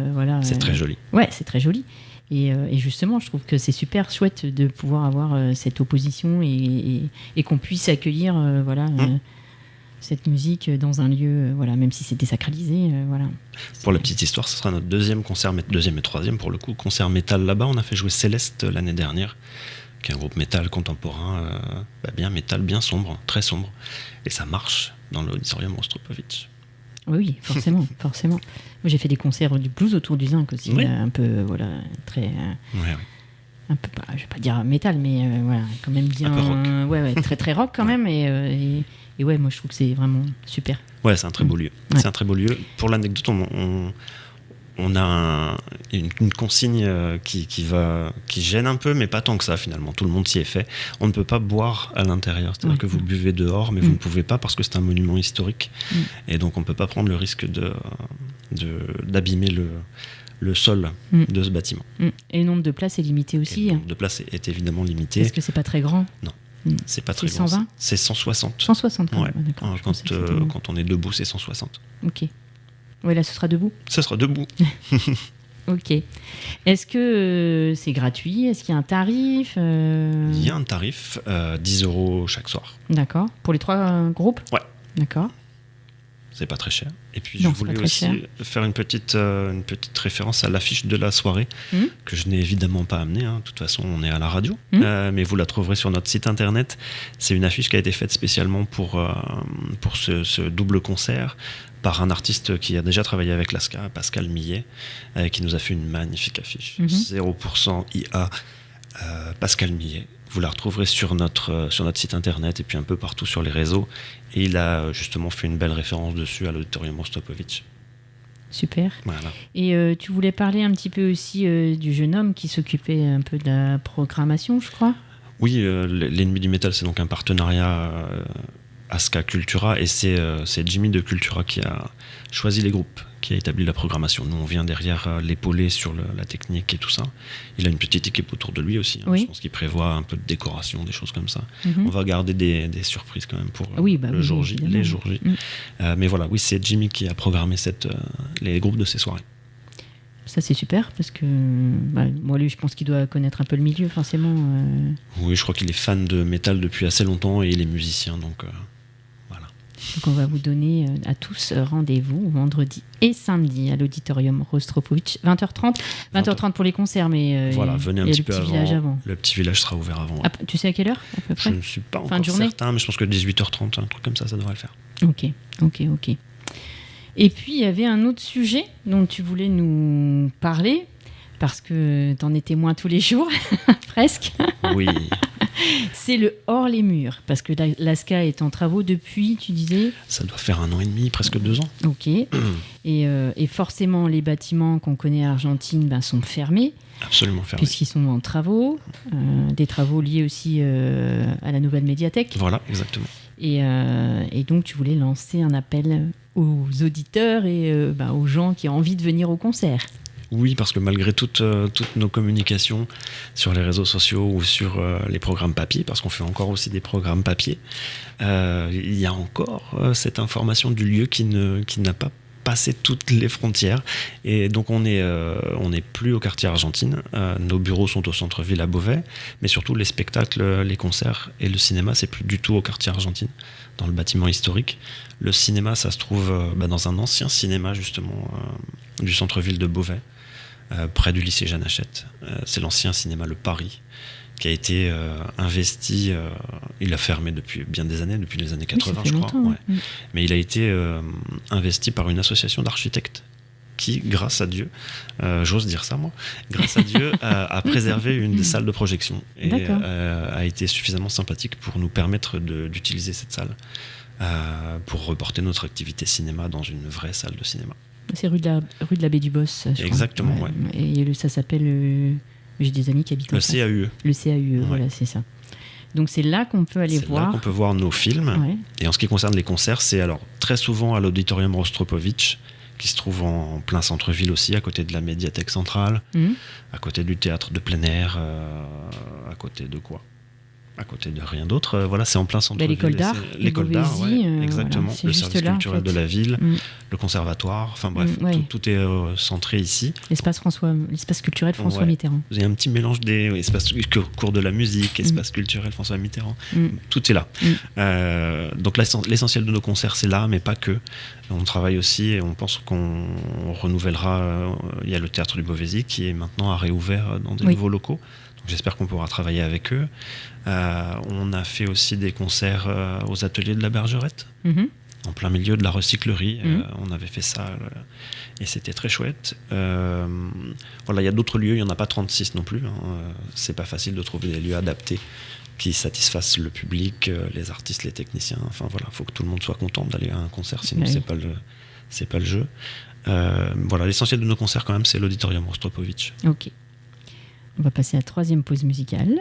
C'est très joli. Ouais, c'est très joli. Et justement, je trouve que c'est super chouette de pouvoir avoir cette opposition et qu'on puisse accueillir cette musique dans un lieu, même si c'est désacralisé. Pour la petite histoire, ce sera notre deuxième et troisième pour le coup, concert métal là-bas. On a fait jouer Céleste l'année dernière, qui est un groupe métal contemporain, bien métal, bien sombre, très sombre. Et ça marche dans l'auditorium Rostropovitch. Oui, forcément. Moi, j'ai fait des concerts du blues autour du Zinc aussi, un peu, très... Un peu, je vais pas dire métal, mais quand même bien... Un peu rock. Très très rock quand même. Et moi, je trouve que c'est vraiment super. Ouais, c'est un très beau lieu. Ouais. C'est un très beau lieu. Pour l'anecdote, on a une consigne qui gêne un peu, mais pas tant que ça finalement. Tout le monde s'y est fait. On ne peut pas boire à l'intérieur. C'est-à-dire que vous buvez dehors, mais vous ne pouvez pas parce que c'est un monument historique. Et donc on ne peut pas prendre le risque d'abîmer le sol de ce bâtiment. Et le nombre de places est limité aussi. Et le nombre de places est évidemment limité. Est-ce que c'est pas très grand ? Non. C'est pas très c'est grand. 120 ? C'est 160. 160, Ouais. d'accord. Quand on est debout, c'est 160. Ok. Oui, là, ce sera debout. Ce sera debout. Ok. Est-ce que c'est gratuit ? Est-ce qu'il y a un tarif ? Il y a un tarif, 10 € chaque soir. D'accord. Pour les 3 groupes ? Ouais. D'accord. C'est pas très cher. Et puis Non, je voulais aussi faire une petite référence à l'affiche de la soirée, que je n'ai évidemment pas amenée. De toute façon, on est à la radio. Mais vous la trouverez sur notre site internet. C'est une affiche qui a été faite spécialement pour ce double concert par un artiste qui a déjà travaillé avec l'ASCA, Pascal Millet, qui nous a fait une magnifique affiche. 0% IA, Pascal Millet. Vous la retrouverez sur notre site internet et puis un peu partout sur les réseaux. Et il a justement fait une belle référence dessus à l'auditorium Rostropovitch. Super. Voilà. Et tu voulais parler un petit peu aussi du jeune homme qui s'occupait un peu de la programmation, je crois ? Oui, l'Ennemi du métal, c'est donc un partenariat ASCA Cultura, et c'est Jimmy de Cultura qui a choisi les groupes, qui a établi la programmation. Nous, on vient derrière l'épauler sur la technique et tout ça. Il a une petite équipe autour de lui aussi. Je pense qu'il prévoit un peu de décoration, des choses comme ça. On va garder des surprises quand même pour les jours J. Mais voilà, oui, c'est Jimmy qui a programmé les groupes de ces soirées. Ça, c'est super, parce que moi, lui, je pense qu'il doit connaître un peu le milieu, forcément. Oui, je crois qu'il est fan de métal depuis assez longtemps et il est musicien, donc voilà. Donc, on va vous donner à tous rendez-vous vendredi et samedi à l'auditorium Rostropovitch, 20h30. 20h30 pour les concerts, mais voilà, venez un petit peu avant. Le petit village sera ouvert avant. Ah, tu sais à quelle heure, à peu près ? Je ne suis pas encore certain, mais je pense que 18h30, un truc comme ça devrait le faire. Ok. Et puis, il y avait un autre sujet dont tu voulais nous parler, parce que t'en es témoin tous les jours, presque. Oui. C'est le hors les murs, parce que l'ASCA est en travaux depuis, tu disais ? Ça doit faire 1 an et demi, presque 2 ans. Ok. Et forcément, les bâtiments qu'on connaît à Argentine sont fermés. Absolument fermés. Puisqu'ils sont en travaux. Des travaux liés aussi à la nouvelle médiathèque. Voilà, exactement. Et donc, tu voulais lancer un appel aux auditeurs et aux gens qui ont envie de venir au concert. Oui, parce que malgré toutes nos communications sur les réseaux sociaux ou sur les programmes papier, parce qu'on fait encore aussi des programmes papier, il y a encore cette information du lieu qui n'a pas passé toutes les frontières. Et donc on n'est plus au quartier Argentine. Nos bureaux sont au centre-ville à Beauvais, mais surtout les spectacles, les concerts et le cinéma, c'est plus du tout au quartier Argentine, dans le bâtiment historique. Le cinéma, ça se trouve dans un ancien cinéma justement du centre-ville de Beauvais, près du lycée Jeanne Hachette. C'est l'ancien cinéma Le Paris, qui a été investi. Il a fermé depuis bien des années, depuis les années 80, je crois. Ouais. Mais il a été investi par une association d'architectes qui, grâce à Dieu, j'ose dire ça moi, grâce à Dieu, a préservé une des salles de projection et a été suffisamment sympathique pour nous permettre d'utiliser cette salle pour reporter notre activité cinéma dans une vraie salle de cinéma. C'est rue de la Baie du Boss, je Exactement, crois. ouais. Et ça s'appelle... j'ai des amis qui habitent le en France. CAUE. Le CAUE, voilà, c'est ça. Donc c'est là qu'on peut aller voir. C'est là qu'on peut voir nos films. Ouais. Et en ce qui concerne les concerts, c'est alors très souvent à l'Auditorium Rostropovitch, qui se trouve en plein centre-ville aussi, à côté de la médiathèque centrale, à côté du théâtre de plein air, à côté de quoi ? À côté de rien d'autre. Voilà, c'est en plein centre-ville. L'école d'art. L'école d'art, exactement. Voilà, le service culturel de la ville, le conservatoire. Enfin bref, tout est centré ici. L'espace culturel François Mitterrand. Il y a un petit mélange des espaces cours de la musique, espace culturel François Mitterrand. Tout est là. Donc l'essentiel de nos concerts, c'est là, mais pas que. On travaille aussi et on pense qu'on renouvellera. Il y a le théâtre du Beauvaisis qui est maintenant à réouvert dans des nouveaux locaux. Donc j'espère qu'on pourra travailler avec eux. On a fait aussi des concerts aux ateliers de la Bergerette, en plein milieu de la recyclerie. On avait fait ça et c'était très chouette. Voilà, il y a d'autres lieux, il n'y en a pas 36 non plus. C'est pas facile de trouver des lieux adaptés qui satisfassent le public, les artistes, les techniciens. Enfin voilà, il faut que tout le monde soit content d'aller à un concert, sinon c'est pas le jeu. Voilà, l'essentiel de nos concerts quand même, c'est l'Auditorium Rostropovitch. Ok. On va passer à la 3e pause musicale.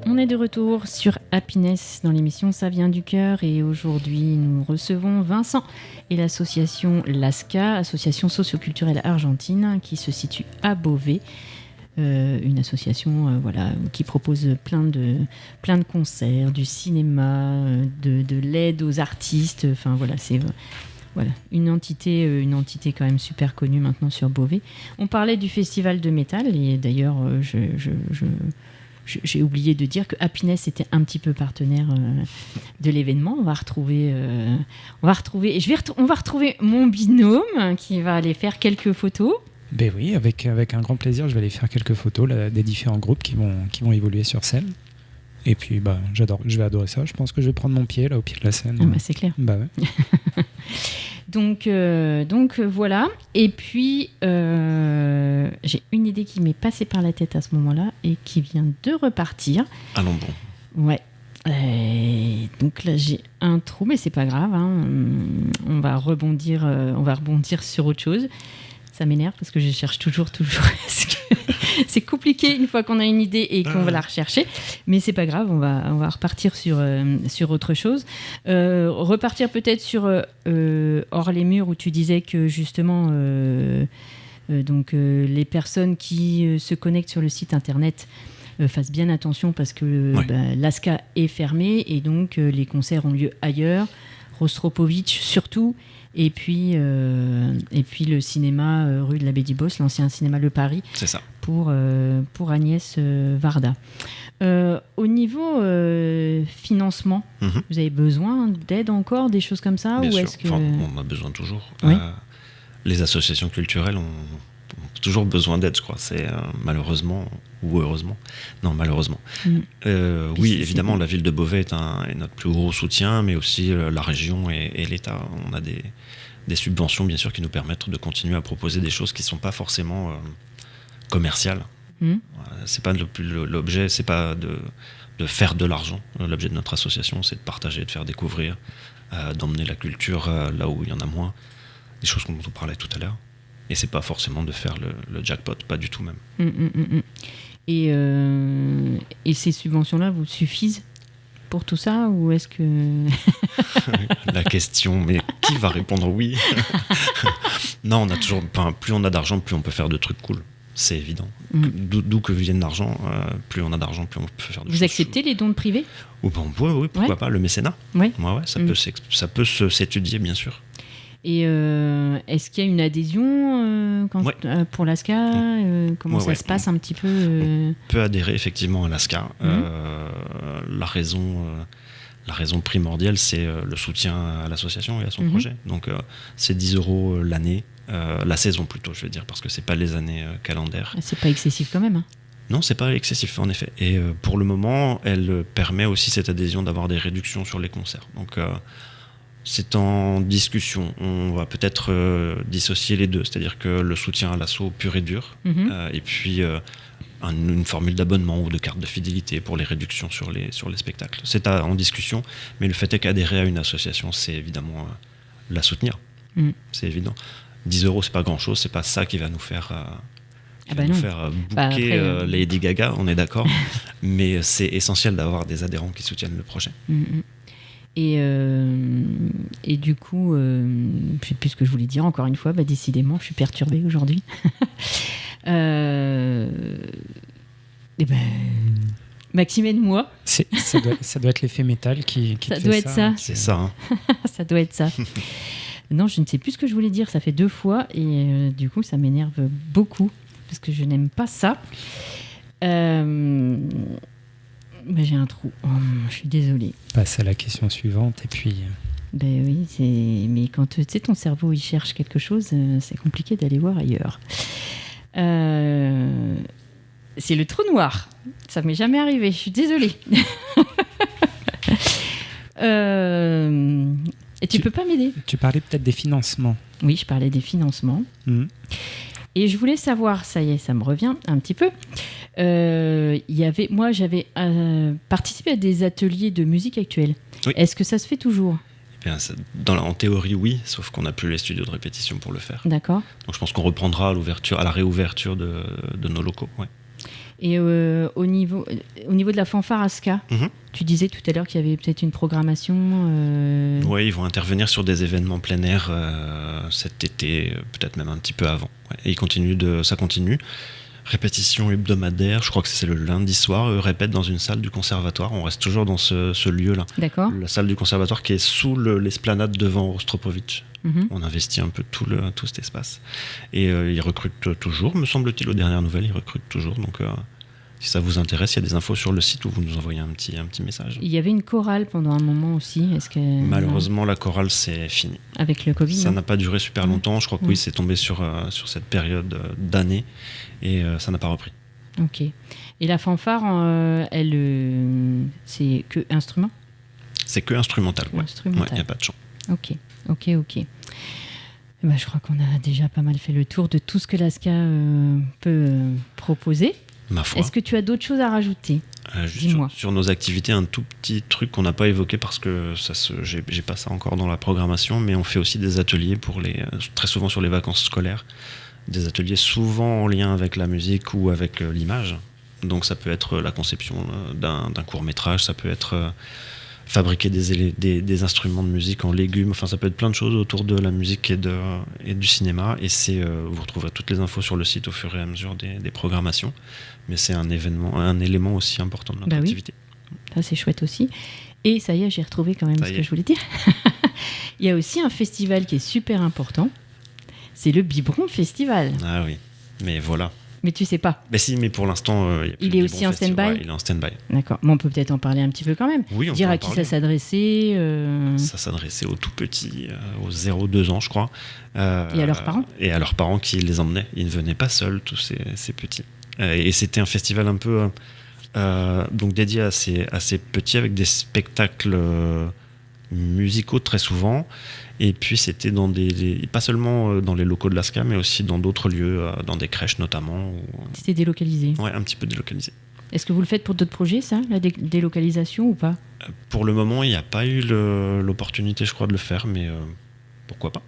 On est de retour sur Happiness dans l'émission Ça vient du cœur et aujourd'hui nous recevons Vincent et l'association LASCA, association socioculturelle argentine qui se situe à Beauvais. Une association qui propose plein de concerts, du cinéma, de l'aide aux artistes. Enfin voilà, c'est une entité quand même super connue maintenant sur Beauvais. On parlait du festival de métal et d'ailleurs j'ai oublié de dire que Happiness était un petit peu partenaire de l'événement. On va retrouver mon binôme qui va aller faire quelques photos. Ben oui, avec un grand plaisir, je vais aller faire quelques photos des différents groupes qui vont évoluer sur scène. Et puis je vais adorer ça. Je pense que je vais prendre mon pied là au pied de la scène. Ah bah, c'est clair. Bah ouais. Donc voilà. Et puis j'ai une idée qui m'est passée par la tête à ce moment-là et qui vient de repartir. Allons bon. Ouais. Donc là j'ai un trou, mais c'est pas grave. On va rebondir sur autre chose. Ça m'énerve parce que je cherche toujours. C'est compliqué une fois qu'on a une idée et qu'on va la rechercher, mais c'est pas grave, on va repartir sur autre chose. Repartir peut-être sur hors les murs où tu disais que justement les personnes qui se connectent sur le site internet fassent bien attention parce que l'ASCA est fermée et donc les concerts ont lieu ailleurs, Rostropovitch surtout. Et puis le cinéma rue de la Baie du Boss, l'ancien cinéma Le Paris. C'est ça. Pour Agnès Varda. Au niveau financement, vous avez besoin d'aide encore, des choses comme ça? Bien ou sûr. est-ce que... On a besoin toujours. Oui. Les associations culturelles ont toujours besoin d'aide, je crois. C'est malheureusement ou heureusement. Non, malheureusement. Oui, évidemment, la ville de Beauvais est notre plus gros soutien, mais aussi la région et l'État. On a des subventions, bien sûr, qui nous permettent de continuer à proposer des choses qui ne sont pas forcément commerciales. C'est pas l'objet, c'est pas de faire de l'argent. L'objet de notre association, c'est de partager, de faire découvrir, d'emmener la culture là où il y en a moins. Des choses dont on parlait tout à l'heure. Et c'est pas forcément de faire le jackpot, pas du tout même. Et ces subventions-là vous suffisent pour tout ça ou est-ce que... La question, mais qui va répondre oui? Non, plus on a d'argent, plus on peut faire de trucs cool. C'est évident. D'où que vienne l'argent, plus on a d'argent, plus on peut faire de choses. Vous acceptez les dons privés? Oui, pourquoi pas, le mécénat. Ouais, ça peut s'étudier, bien sûr. Et est-ce qu'il y a une adhésion pour l'ASCA Comment ça se passe un petit peu On peut adhérer effectivement à l'ASCA. La raison primordiale, c'est le soutien à l'association et à son projet. Donc c'est 10 € l'année, la saison plutôt, je veux dire, parce que c'est pas les années calendaires. C'est pas excessif quand même. Non, c'est pas excessif en effet. Et pour le moment, elle permet aussi cette adhésion d'avoir des réductions sur les concerts. Donc c'est en discussion. On va peut-être dissocier les deux, c'est-à-dire que le soutien à l'asso pur et dur, et puis une formule d'abonnement ou de carte de fidélité pour les réductions sur les spectacles. C'est en discussion, mais le fait est qu'adhérer à une association, c'est évidemment la soutenir. C'est évident. 10 €, c'est pas grand-chose, c'est pas ça qui va nous faire... booker Lady Gaga, on est d'accord, mais c'est essentiel d'avoir des adhérents qui soutiennent le projet. Et du coup, je ne sais plus ce que je voulais dire, encore une fois, décidément, je suis perturbée aujourd'hui. Maxime, aide-moi. Ça doit être l'effet métal qui ça te doit fait être ça. C'est ça. Hein. Ça doit être ça. Non, je ne sais plus ce que je voulais dire, ça fait 2 fois, et du coup, ça m'énerve beaucoup, parce que je n'aime pas ça. J'ai un trou. Je suis désolée. Passe à la question suivante et puis... Oui, mais quand tu sais, ton cerveau il cherche quelque chose, c'est compliqué d'aller voir ailleurs. C'est le trou noir. Ça m'est jamais arrivé, je suis désolée. Et tu peux pas m'aider? Tu parlais peut-être des financements. Oui, je parlais des financements. Et je voulais savoir, ça y est, ça me revient un petit peu. Moi, j'avais participé à des ateliers de musique actuelle. Oui. Est-ce que ça se fait toujours? En théorie, oui, sauf qu'on n'a plus les studios de répétition pour le faire. D'accord. Donc je pense qu'on reprendra à la réouverture de nos locaux. Ouais. Et au niveau de la fanfare ASCA, tu disais tout à l'heure qu'il y avait peut-être une programmation. Oui, ils vont intervenir sur des événements plein air cet été, peut-être même un petit peu avant. Ouais. Et ça continue. Répétition hebdomadaire, je crois que c'est le lundi soir. Eux répètent dans une salle du conservatoire. On reste toujours dans ce lieu-là. D'accord. La salle du conservatoire qui est sous l'esplanade devant Rostropovitch. On investit un peu tout cet espace. Et ils recrutent toujours, me semble-t-il, aux dernières nouvelles, ils recrutent toujours. Donc si ça vous intéresse, il y a des infos sur le site où vous nous envoyez un petit message. Il y avait une chorale pendant un moment aussi. Malheureusement, la chorale, c'est fini. Avec le Covid, ça n'a pas duré super longtemps. Je crois que oui, c'est tombé sur cette période d'année et ça n'a pas repris. Ok. Et la fanfare, c'est que instrument? C'est que instrumental, ouais. Il n'y a pas de chant. Ok. Je crois qu'on a déjà pas mal fait le tour de tout ce que l'ASCA peut proposer. Ma foi. Est-ce que tu as d'autres choses à rajouter? Dis-moi. Sur nos activités, un tout petit truc qu'on n'a pas évoqué parce que j'ai pas ça encore dans la programmation, mais on fait aussi des ateliers très souvent sur les vacances scolaires, des ateliers souvent en lien avec la musique ou avec l'image. Donc ça peut être la conception d'un court-métrage, ça peut être fabriquer des instruments de musique en légumes, enfin ça peut être plein de choses autour de la musique et du cinéma, et vous retrouverez toutes les infos sur le site au fur et à mesure des programmations, mais c'est un élément aussi important de notre activité. Ça c'est chouette aussi. Et ça y est, j'ai retrouvé quand même ce que je voulais dire. Il y a aussi un festival qui est super important, c'est le Biberon Festival. Ah oui, mais voilà. Mais tu sais pas. Mais pour l'instant, il est aussi en stand-by. Ouais, il est en stand-by. D'accord. Mais on peut peut-être en parler un petit peu quand même. Oui, on dire peut à qui ça s'adressait. Ça s'adressait aux tout petits, aux 0-2 ans, je crois. Et à leurs parents. Et à leurs parents qui les emmenaient. Ils ne venaient pas seuls, tous ces petits. Et c'était un festival un peu donc dédié à ces petits, avec des spectacles musicaux très souvent. Et puis c'était pas seulement dans les locaux de l'ASCA, mais aussi dans d'autres lieux, dans des crèches notamment. C'était délocalisé. Ouais, un petit peu délocalisé. Est-ce que vous le faites pour d'autres projets, ça, la délocalisation ou pas? Pour le moment, il n'y a pas eu l'opportunité, je crois, de le faire, mais pourquoi pas.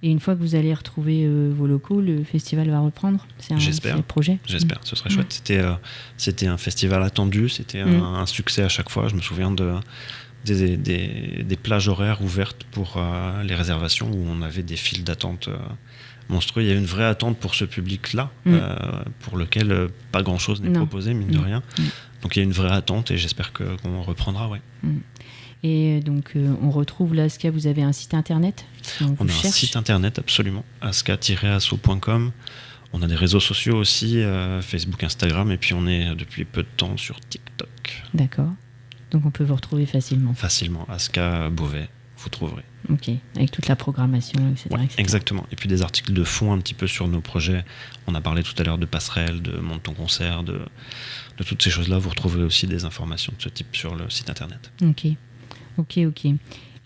Et une fois que vous allez retrouver vos locaux, le festival va reprendre? J'espère. C'est un projet. J'espère, ce serait chouette. C'était un festival attendu, c'était un succès à chaque fois. Je me souviens des plages horaires ouvertes pour les réservations où on avait des files d'attente monstrueux. Il y a une vraie attente pour ce public-là, pour lequel pas grand-chose n'est proposé, mine de rien. Donc il y a une vraie attente et j'espère qu'on reprendra, ouais. Et donc on retrouve l'ASCA, vous avez un site internet? On a un site internet, absolument, aska-asso.com. On a des réseaux sociaux aussi, Facebook, Instagram, et puis on est depuis peu de temps sur TikTok. D'accord. Donc on peut vous retrouver facilement. Facilement, ASCA Beauvais. vous trouverez. Ok, avec toute la programmation, etc. Ouais, etc. exactement. Et puis des articles de fond un petit peu sur nos projets. On a parlé tout à l'heure de Passerelle, de Monte ton concert, de toutes ces choses-là. Vous retrouverez aussi des informations de ce type sur le site internet. Ok.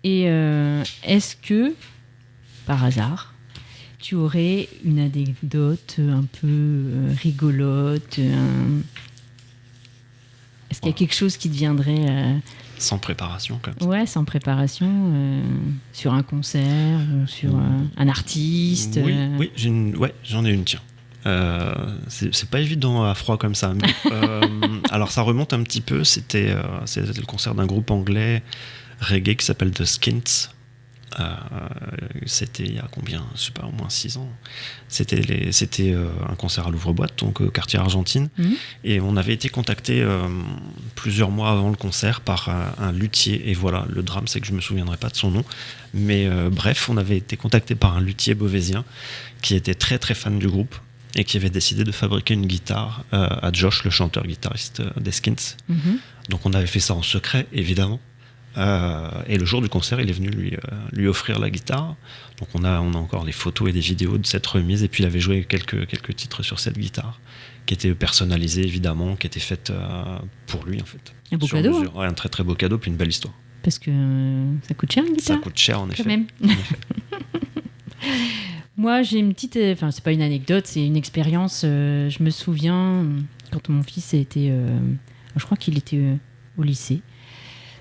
Et est-ce que, par hasard, tu aurais une anecdote un peu rigolote Est-ce qu'il y a quelque chose qui te viendrait Sans préparation, comme ça. Ouais, sans préparation, sur un concert ou sur un artiste Oui, j'en ai une, tiens. C'est pas évident à froid comme ça. Mais, alors ça remonte un petit peu, c'était le concert d'un groupe anglais reggae qui s'appelle The Skints. C'était il y a combien, je sais pas, au moins 6 ans. C'était un concert à Louvre-Boîte, donc au quartier Argentine. Et on avait été contacté plusieurs mois avant le concert par un luthier. Et voilà, le drame, c'est que je me souviendrai pas de son nom. Mais bref, on avait été contacté par un luthier beauvaisien qui était très très fan du groupe et qui avait décidé de fabriquer une guitare à Josh, le chanteur-guitariste des Skints. Donc on avait fait ça en secret, évidemment. Et le jour du concert, il est venu lui offrir la guitare. Donc on a encore les photos et des vidéos de cette remise. Et puis il avait joué quelques titres sur cette guitare, qui était personnalisée évidemment, qui était faite pour lui en fait. Un beau cadeau. Ouais, un très très beau cadeau, puis une belle histoire. Parce que ça coûte cher une guitare. Ça coûte cher en effet. Quand même. En effet. Moi, j'ai une petite... Enfin, c'est pas une anecdote, c'est une expérience. Je me souviens, quand mon fils était... je crois qu'il était au lycée.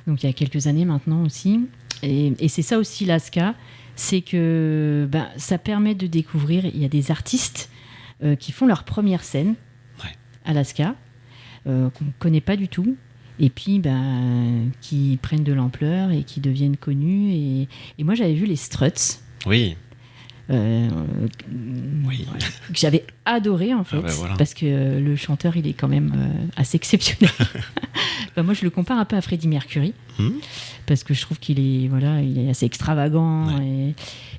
Donc, il y a quelques années maintenant aussi. Et c'est ça aussi, l'ASCA. C'est que ça permet de découvrir... Il y a des artistes qui font leur première scène à l'ASCA, qu'on ne connaît pas du tout. Et puis, qui prennent de l'ampleur et qui deviennent connus. Et moi, j'avais vu les Struts. Oui. Oui. Que j'avais adoré en fait, voilà. parce que le chanteur il est quand même assez exceptionnel. Moi je le compare un peu à Freddie Mercury, parce que je trouve qu'il est, il est assez extravagant,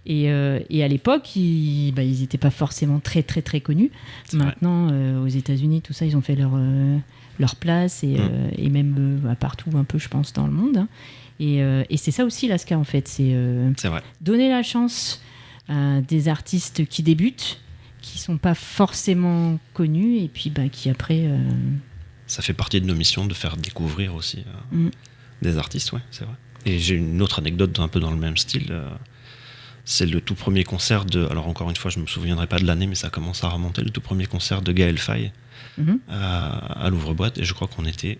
et à l'époque ils n'étaient pas forcément très très très connus. Maintenant aux États-Unis tout ça, ils ont fait leur place, et même partout un peu je pense dans le monde, hein. Et c'est ça aussi l'ASCA en fait, c'est vrai. Donner la chance à des artistes qui débutent, qui ne sont pas forcément connus, et puis qui après... Ça fait partie de nos missions de faire découvrir aussi des artistes, ouais, c'est vrai. Et j'ai une autre anecdote un peu dans le même style. C'est le tout premier concert de... Alors encore une fois, je ne me souviendrai pas de l'année, mais ça commence à remonter. Le tout premier concert de Gaël Faye à Louvre-Boîte, et je crois qu'on était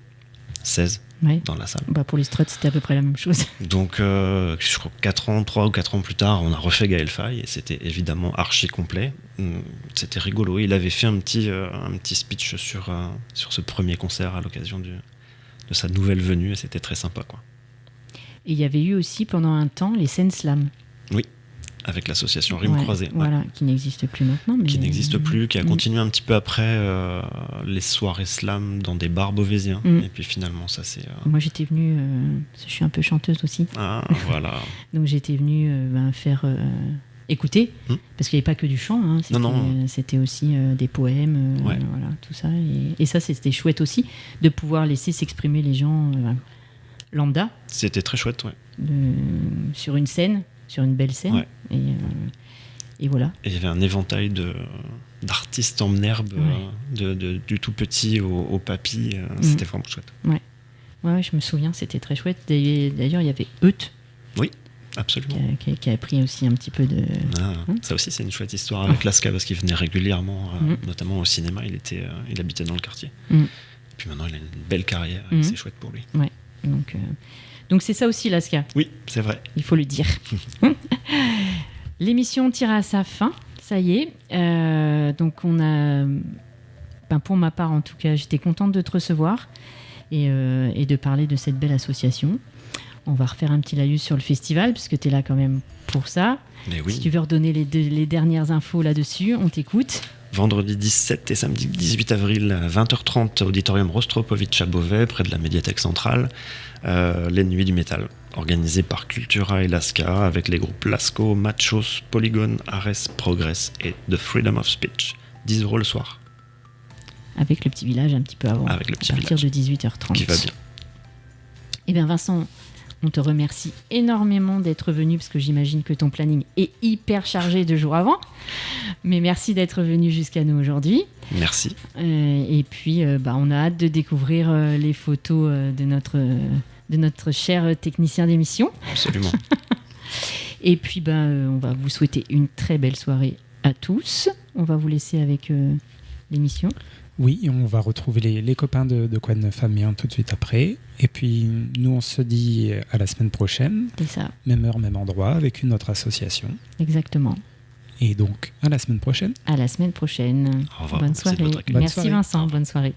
16 dans la salle. Pour les Struts, c'était à peu près la même chose. Donc, je crois que 3 ou 4 ans plus tard, on a refait Gaël Faye, et c'était évidemment archi complet. C'était rigolo. Il avait fait un petit speech sur ce premier concert à l'occasion de sa nouvelle venue, et c'était très sympa, quoi. Et il y avait eu aussi pendant un temps les scènes slam. Oui, avec l'association Rimes Croisées. Voilà, qui n'existe plus maintenant. Mais... Qui n'existe plus, qui a continué un petit peu après les soirées slam dans des bars beauvaisiens. Et puis finalement, ça c'est... Moi j'étais venue, je suis un peu chanteuse aussi. Ah, voilà. Donc j'étais venue faire écouter, parce qu'il n'y avait pas que du chant, hein. C'était aussi des poèmes, voilà, tout ça. Et ça c'était chouette aussi, de pouvoir laisser s'exprimer les gens lambda. C'était très chouette, ouais. Sur une scène, sur une belle scène. Ouais. Et voilà. Et il y avait un éventail d'artistes en herbe, du tout petit au papy. C'était vraiment chouette. Ouais, je me souviens, c'était très chouette. D'ailleurs, il y avait Euth. Oui, absolument. Qui a pris aussi un petit peu de... Ça aussi, c'est une chouette histoire avec l'ASCA, parce qu'il venait régulièrement, notamment au cinéma. Il habitait dans le quartier. Et puis maintenant, il a une belle carrière. Et c'est chouette pour lui. Ouais. Donc c'est ça aussi l'ASCA. Oui, c'est vrai. Il faut le dire. L'émission tire à sa fin, ça y est. Donc on a... pour ma part en tout cas, j'étais contente de te recevoir et de parler de cette belle association. On va refaire un petit laïus sur le festival, puisque tu es là quand même pour ça. Mais oui. Si tu veux redonner les dernières infos là-dessus, on t'écoute. Vendredi 17 et samedi 18 avril, 20h30, auditorium Rostropovitch à Beauvais, près de la médiathèque centrale, les Nuits du Métal, organisées par Cultura et l'ASCA, avec les groupes Lasco, Machos, Polygon, Ares, Progress et The Freedom of Speech. 10 € le soir. Avec le petit village un petit peu avant. Avec le petit village. À partir de 18h30. Qui va bien. Eh bien Vincent, On te remercie énormément d'être venu parce que j'imagine que ton planning est hyper chargé 2 jours avant. Mais merci d'être venu jusqu'à nous aujourd'hui. Merci. Et puis, on a hâte de découvrir les photos de notre cher technicien d'émission. Absolument. Et puis, on va vous souhaiter une très belle soirée à tous. On va vous laisser avec l'émission. Oui, on va retrouver les copains de Quoi de neuf Amiens tout de suite après. Et puis, nous, on se dit à la semaine prochaine. C'est ça. Même heure, même endroit, avec une autre association. Exactement. Et donc, à la semaine prochaine. À la semaine prochaine. Au revoir. Bonne Merci de soirée. votre accueil. Bonne Merci soirée. Vincent. Bonne soirée.